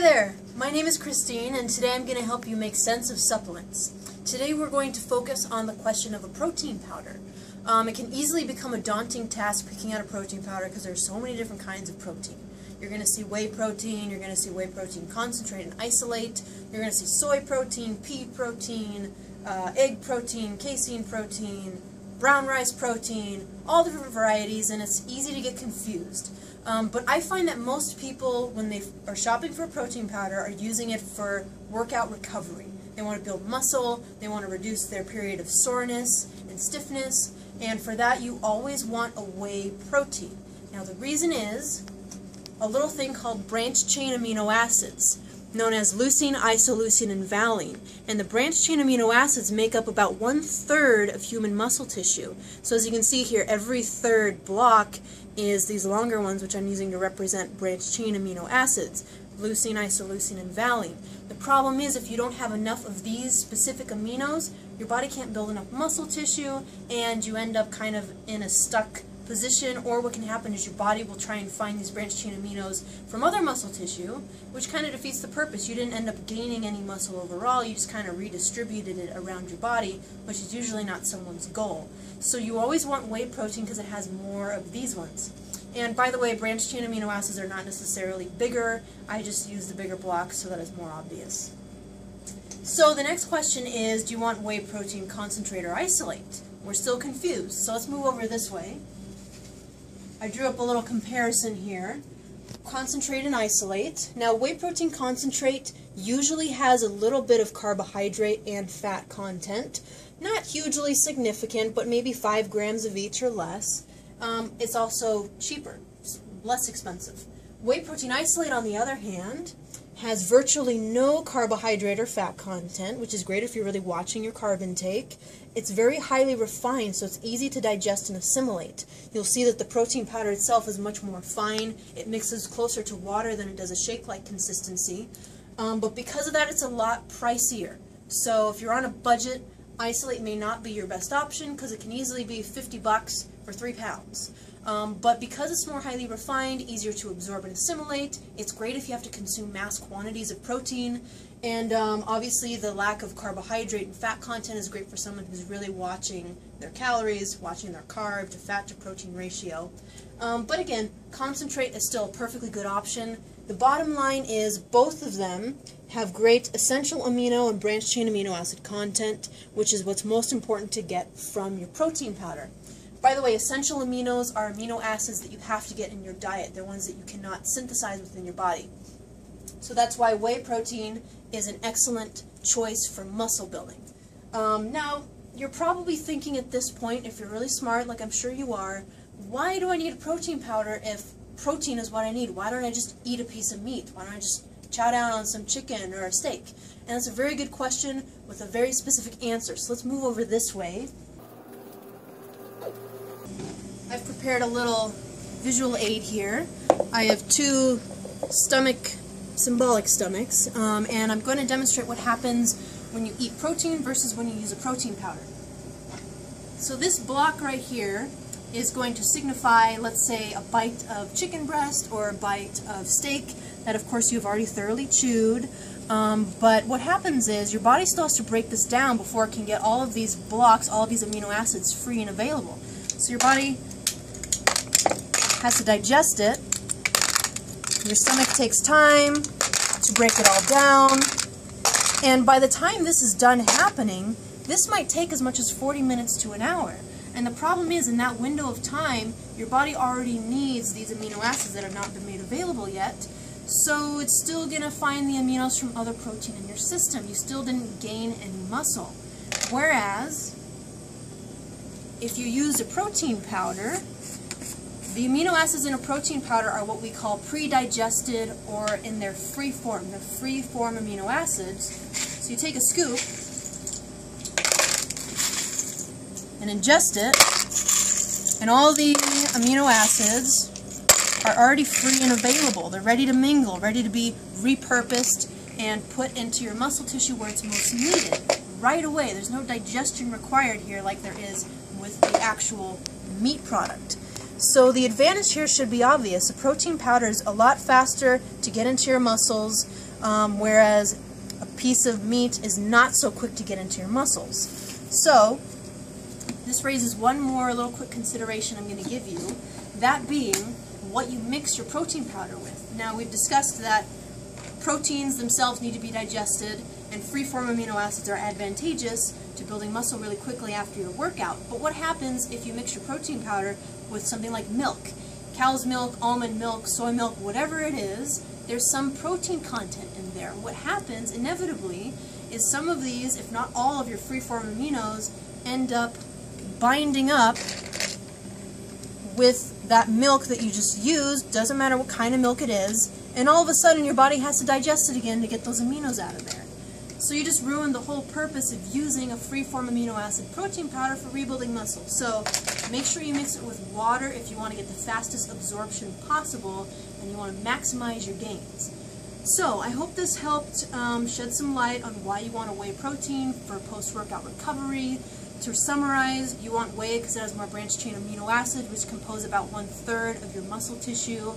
Hi there, my name is Christine and today I'm going to help you make sense of supplements. Today we're going to focus on the question of a protein powder. It can easily become a daunting task picking out a protein powder because there's so many different kinds of protein. You're going to see whey protein, you're going to see whey protein concentrate and isolate, you're going to see soy protein, pea protein, egg protein, casein protein, brown rice protein, all different varieties, and it's easy to get confused. But I find that most people, when they are shopping for a protein powder, are using it for workout recovery. They want to build muscle, they want to reduce their period of soreness and stiffness, and for that you always want a whey protein. Now the reason is a little thing called branched chain amino acids, known as leucine, isoleucine, and valine. And the branched chain amino acids make up about 1/3 of human muscle tissue. So as you can see here, every third block is these longer ones, which I'm using to represent branched chain amino acids, leucine, isoleucine, and valine. The problem is if you don't have enough of these specific aminos, your body can't build enough muscle tissue, and you end up kind of in a stuck position, or what can happen is your body will try and find these branched chain aminos from other muscle tissue, which kind of defeats the purpose. You didn't end up gaining any muscle overall, you just kind of redistributed it around your body, which is usually not someone's goal. So you always want whey protein because it has more of these ones. And by the way, branched chain amino acids are not necessarily bigger, I just use the bigger blocks so that it's more obvious. So the next question is, do you want whey protein concentrate or isolate? We're still confused, so let's move over this way. I drew up a little comparison here. Concentrate and isolate. Now, whey protein concentrate usually has a little bit of carbohydrate and fat content. Not hugely significant, but maybe 5 grams of each or less. It's also cheaper, less expensive. Whey protein isolate, on the other hand, has virtually no carbohydrate or fat content, which is great if you're really watching your carb intake. It's very highly refined, so it's easy to digest and assimilate. You'll see that the protein powder itself is much more fine. It mixes closer to water than it does a shake-like consistency. But because of that, it's a lot pricier. So if you're on a budget, isolate may not be your best option because it can easily be $50 for 3 pounds. But because it's more highly refined, easier to absorb and assimilate, it's great if you have to consume mass quantities of protein, and obviously the lack of carbohydrate and fat content is great for someone who's really watching their calories, watching their carb to fat to protein ratio. But again, concentrate is still a perfectly good option. The bottom line is both of them have great essential amino and branched chain amino acid content, which is what's most important to get from your protein powder. By the way, essential aminos are amino acids that you have to get in your diet. They're ones that you cannot synthesize within your body. So that's why whey protein is an excellent choice for muscle building. Now, you're probably thinking at this point, if you're really smart, like I'm sure you are, why do I need a protein powder if protein is what I need? Why don't I just eat a piece of meat? Why don't I just chow down on some chicken or a steak? And that's a very good question with a very specific answer. So let's move over this way. I've prepared a little visual aid here. I have 2 symbolic stomachs, and I'm going to demonstrate what happens when you eat protein versus when you use a protein powder. So this block right here is going to signify, let's say, a bite of chicken breast or a bite of steak that of course you've already thoroughly chewed. But what happens is your body still has to break this down before it can get all of these blocks, all of these amino acids free and available. So your body has to digest it. Your stomach takes time to break it all down. And by the time this is done happening, this might take as much as 40 minutes to an hour. And the problem is, in that window of time, your body already needs these amino acids that have not been made available yet. So it's still going to find the aminos from other protein in your system. You still didn't gain any muscle. Whereas, if you use a protein powder, the amino acids in a protein powder are what we call pre-digested, or in their free form. They're free form amino acids. So you take a scoop and ingest it, and all the amino acids are already free and available. They're ready to mingle, ready to be repurposed and put into your muscle tissue where it's most needed right away. There's no digestion required here like there is with the actual meat product. So the advantage here should be obvious. A protein powder is a lot faster to get into your muscles. whereas a piece of meat is not so quick to get into your muscles. So this raises one more little quick consideration I'm going to give you, that being what you mix your protein powder with. Now, we've discussed that proteins themselves need to be digested, and free-form amino acids are advantageous to building muscle really quickly after your workout. But what happens if you mix your protein powder with something like milk? Cow's milk, almond milk, soy milk, whatever it is, there's some protein content in there. What happens, inevitably, is some of these, if not all of your free-form aminos, end up binding up with that milk that you just used, doesn't matter what kind of milk it is, and all of a sudden your body has to digest it again to get those aminos out of there. So you just ruined the whole purpose of using a free-form amino acid protein powder for rebuilding muscle. So make sure you mix it with water if you want to get the fastest absorption possible and you want to maximize your gains. So I hope this helped shed some light on why you want a whey protein for post-workout recovery. To summarize, you want whey because it has more branched-chain amino acid, which compose about 1/3 of your muscle tissue.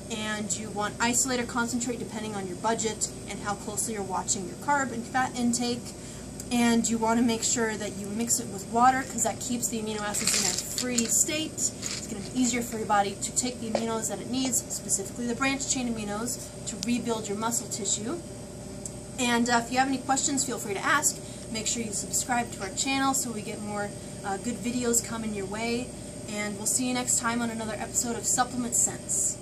And you want isolate or concentrate depending on your budget and how closely you're watching your carb and fat intake. And you want to make sure that you mix it with water because that keeps the amino acids in a free state. It's going to be easier for your body to take the aminos that it needs, specifically the branched-chain aminos, to rebuild your muscle tissue. And if you have any questions, feel free to ask. Make sure you subscribe to our channel so we get more good videos coming your way. And we'll see you next time on another episode of Supplement Sense.